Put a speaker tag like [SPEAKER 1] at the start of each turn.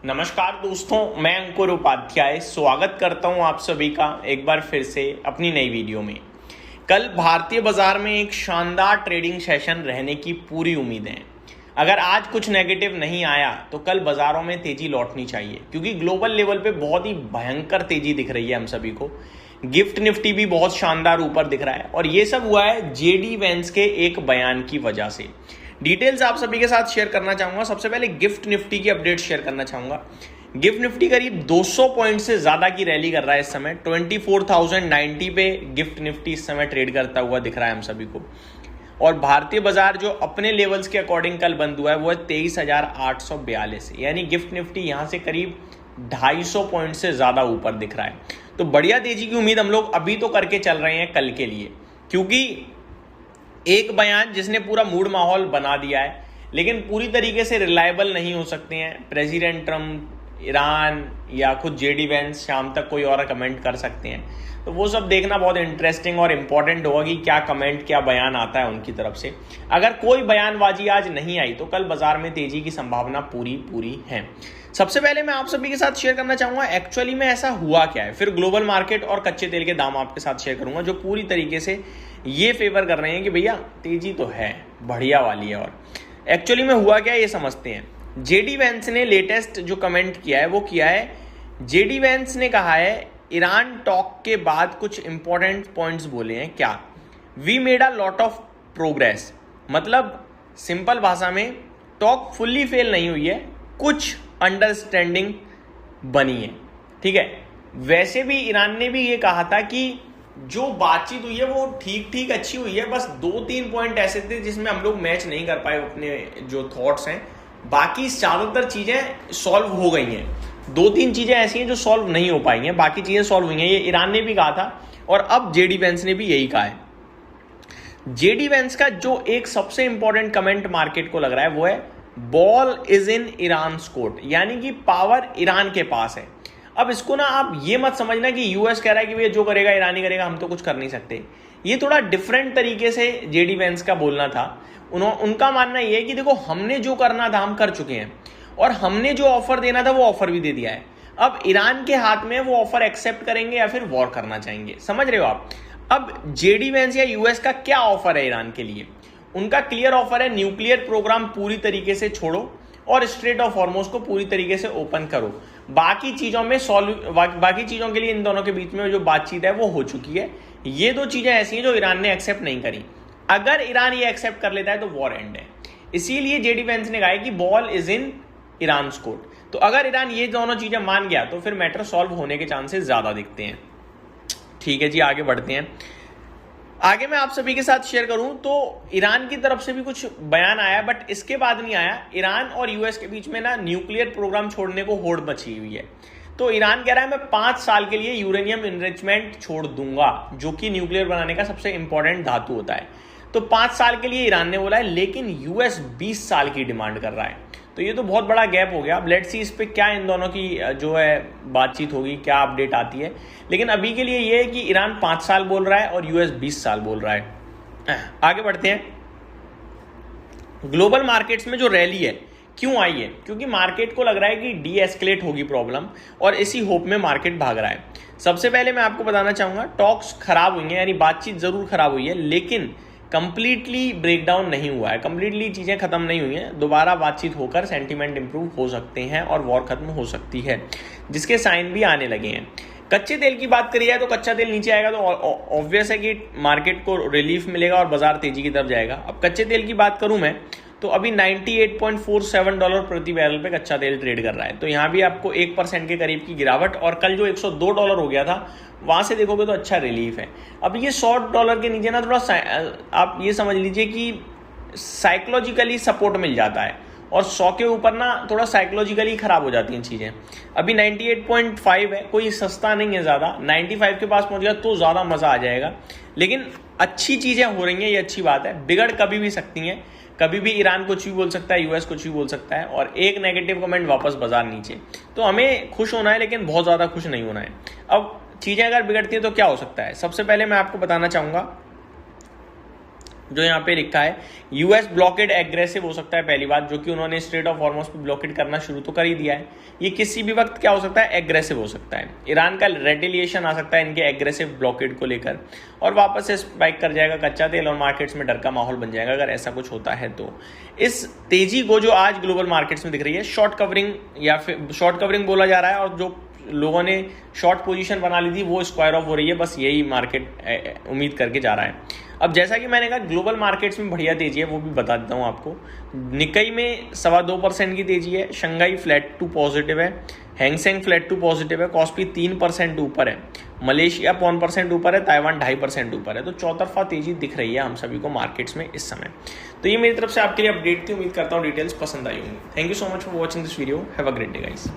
[SPEAKER 1] नमस्कार दोस्तों, मैं अंकुर उपाध्याय स्वागत करता हूं आप सभी का एक बार फिर से अपनी नई वीडियो में। कल भारतीय बाजार में एक शानदार ट्रेडिंग सेशन रहने की पूरी उम्मीद है। अगर आज कुछ नेगेटिव नहीं आया तो कल बाजारों में तेजी लौटनी चाहिए, क्योंकि ग्लोबल लेवल पे बहुत ही भयंकर तेजी दिख रही है हम सभी को। गिफ्ट निफ्टी भी बहुत शानदार ऊपर दिख रहा है और ये सब हुआ है जेडी वेंस के एक बयान की वजह से। डिटेल्स आप सभी के साथ शेयर करना चाहूंगा। सबसे पहले गिफ्ट निफ्टी की अपडेट शेयर करना चाहूंगा। गिफ्ट निफ्टी करीब 200 पॉइंट से ज्यादा की रैली कर रहा है इस समय। 24,090 पे गिफ्ट निफ्टी इस समय ट्रेड करता हुआ दिख रहा है हम सभी को। और भारतीय बाजार जो अपने लेवल्स के अकॉर्डिंग कल बंद हुआ है वो है 23,842, यानी गिफ्ट निफ्टी यहां से करीब 250 पॉइंट से ज्यादा ऊपर दिख रहा है। तो बढ़िया तेजी की उम्मीद हम लोग अभी तो करके चल रहे हैं कल के लिए, क्योंकि एक बयान जिसने पूरा मूड माहौल बना दिया है, लेकिन पूरी तरीके से रिलायबल नहीं हो सकते हैं। प्रेसिडेंट ट्रम्प, ईरान या खुद जेडी वेंस शाम तक कोई और कमेंट कर सकते हैं। तो वो सब देखना बहुत इंटरेस्टिंग और इम्पोर्टेंट होगा कि क्या कमेंट, क्या बयान आता है उनकी तरफ से। अगर कोई बयानबाजी आज नहीं आई तो कल बाजार में तेजी की संभावना पूरी है। सबसे पहले मैं आप सभी के साथ शेयर करना चाहूंगा एक्चुअली में ऐसा हुआ क्या है, फिर ग्लोबल मार्केट और कच्चे तेल के दाम आपके साथ शेयर करूंगा जो पूरी तरीके से ये फेवर कर रहे हैं कि भैया तेजी तो है, बढ़िया वाली है। और एक्चुअली में हुआ क्या है ये समझते हैं। जेडी वेंस ने लेटेस्ट जो कमेंट किया है वो किया है, जेडी वेंस ने कहा है ईरान टॉक के बाद कुछ इंपॉर्टेंट पॉइंट्स बोले हैं। क्या? We made a lot of progress. मतलब सिंपल भाषा में टॉक फुल्ली फेल नहीं हुई है, कुछ अंडरस्टैंडिंग बनी है। ठीक है, वैसे भी ईरान ने भी ये कहा था कि जो बातचीत हुई है वो ठीक अच्छी हुई है, बस 2-3 पॉइंट ऐसे थे जिसमें हम लोग मैच नहीं कर पाए अपने जो थॉट्स हैं। बाकी ज्यादातर चीजें सॉल्व हो गई हैं। 2-3 चीजें ऐसी हैं जो सॉल्व नहीं हो पाई हैं, बाकी चीजें सॉल्व हुई हैं। ये ईरान ने भी कहा था और अब जेडी वेंस ने भी यही कहा है। जेडी वेंस का जो एक सबसे इंपॉर्टेंट कमेंट मार्केट को लग रहा है वो है ball is in Iran court, यानी कि पावर ईरान के पास है। अब इसको ना आप ये मत समझना कि यूएस कह रहा है कि भैया जो करेगा ईरान ही करेगा, हम तो कुछ कर नहीं सकते। ये थोड़ा डिफरेंट तरीके से जेडी वेंस का बोलना था। उनका मानना ये है कि देखो, हमने जो करना था हम कर चुके हैं और हमने जो ऑफर देना था वो ऑफर भी दे दिया है। अब ईरान के हाथ में वो ऑफर एक्सेप्ट करेंगे या फिर वॉर करना चाहेंगे। समझ रहे हो आप? अब जेडी वेंस या यूएस का क्या ऑफर है ईरान के लिए? उनका क्लियर ऑफर है, न्यूक्लियर प्रोग्राम पूरी तरीके से छोड़ो और स्ट्रेट ऑफ हॉर्मुज़ को पूरी तरीके से ओपन करो। बाकी चीजों के लिए इन दोनों के बीच में जो बातचीत है वो हो चुकी है। ये दो चीजें ऐसी हैं जो ईरान ने एक्सेप्ट नहीं करी। अगर ईरान ये एक्सेप्ट कर लेता है तो वॉर एंड है। इसीलिए जेडी वेंस ने कहा है कि ball is in Iran court. तो अगर ईरान ये दोनों चीजें मान गया तो फिर मैटर सॉल्व होने के चांसेस ज्यादा दिखते हैं। ठीक है जी, आगे बढ़ते हैं। आगे मैं आप सभी के साथ शेयर करूं तो ईरान की तरफ से भी कुछ बयान आया, बट इसके बाद नहीं आया। ईरान और यूएस के बीच में ना न्यूक्लियर प्रोग्राम छोड़ने को होड़ मची हुई है। तो ईरान कह रहा है मैं 5 साल के लिए यूरेनियम इनरिचमेंट छोड़ दूंगा, जो कि न्यूक्लियर बनाने का सबसे इंपॉर्टेंट धातु होता है। तो 5 साल के लिए ईरान ने बोला है, लेकिन यूएस 20 साल की डिमांड कर रहा है। तो ये तो बहुत बड़ा गैप हो गया। अब लेट्स सी इस पे क्या इन दोनों की जो है बातचीत होगी, क्या अपडेट आती है। लेकिन अभी के लिए ये है कि ईरान 5 साल बोल रहा है और यूएस 20 साल बोल रहा है। आगे बढ़ते हैं। ग्लोबल मार्केट्स में जो रैली है क्यों आई है? क्योंकि मार्केट को लग रहा है कि डी एस्केलेट होगी प्रॉब्लम, और इसी होप में मार्केट भाग रहा है। सबसे पहले मैं आपको बताना चाहूंगा, टॉक्स खराब हुई हैं, यानी बातचीत जरूर खराब हुई है, लेकिन कंप्लीटली ब्रेकडाउन नहीं हुआ है, कंप्लीटली चीजें खत्म नहीं हुई हैं। दोबारा बातचीत होकर सेंटीमेंट इंप्रूव हो सकते हैं और वॉर खत्म हो सकती है, जिसके साइन भी आने लगे हैं। कच्चे तेल की बात करी जाए तो कच्चा तेल नीचे आएगा तो ऑब्वियस है कि मार्केट को रिलीफ मिलेगा और बाजार तेजी की तरफ जाएगा। अब कच्चे तेल की बात करूं मैं तो अभी $98.47 प्रति बैरल पे कच्चा तेल ट्रेड कर रहा है। तो यहाँ भी आपको 1% के करीब की गिरावट, और कल जो $102 हो गया था वहां से देखोगे तो अच्छा रिलीफ है। अब ये $100 के नीचे ना थोड़ा आप ये समझ लीजिए कि साइकोलॉजिकली सपोर्ट मिल जाता है, और 100 के ऊपर ना थोड़ा साइकोलॉजिकली खराब हो जाती हैं चीजें। अभी 98.5 है, कोई सस्ता नहीं है ज्यादा। 95 के पास पहुंच गया तो ज्यादा मजा आ जाएगा। लेकिन अच्छी चीजें हो रही हैं, ये अच्छी बात है। बिगड़ कभी भी सकती हैं, कभी भी ईरान कुछ भी बोल सकता है, यूएस कुछ भी बोल सकता है, और एक नेगेटिव कमेंट वापस बाजार नीचे। तो हमें खुश होना है, लेकिन बहुत ज्यादा खुश नहीं होना है। अब चीजें अगर बिगड़ती हैं तो क्या हो सकता है? सबसे पहले मैं आपको बताना चाहूंगा जो यहाँ पे लिखा है यूएस ब्लॉकेड एग्रेसिव हो सकता है, पहली बात, जो कि उन्होंने स्ट्रेट ऑफ हॉर्मुज़ पे ब्लॉकेड करना शुरू तो कर ही दिया है। ये किसी भी वक्त क्या हो सकता है, एग्रेसिव हो सकता है। ईरान का रेटिलिएशन आ सकता है इनके एग्रेसिव ब्लॉकेड को लेकर और वापस से स्पाइक कर जाएगा कच्चा तेल और मार्केट्स में डर का माहौल बन जाएगा अगर ऐसा कुछ होता है तो। इस तेजी को जो आज ग्लोबल मार्केट्स में दिख रही है, शॉर्ट कवरिंग या फिर शॉर्ट कवरिंग बोला जा रहा है, और जो लोगों ने शॉर्ट पोजीशन बना ली थी वो स्क्वायर ऑफ हो रही है, बस यही मार्केट उम्मीद करके जा रहा है। अब जैसा कि मैंने कहा ग्लोबल मार्केट्स में बढ़िया तेजी है, वो भी बता देता हूँ आपको। निकाई में 2.25% की तेजी है, शंघाई फ्लैट टू पॉजिटिव है, हैंगसेंग फ्लैट टू पॉजिटिव है, कॉस्पी 3% ऊपर है, मलेशिया 1% ऊपर है, ताइवान 2.5% ऊपर है। तो चौतरफा तेजी दिख रही है हम सभी को मार्केट्स में इस समय। तो ये मेरी तरफ से आपके लिए अपडेट थी, उम्मीद करता हूँ डिटेल्स पसंद आई होंगी। Thank you so much for watching this video, have a great day guys.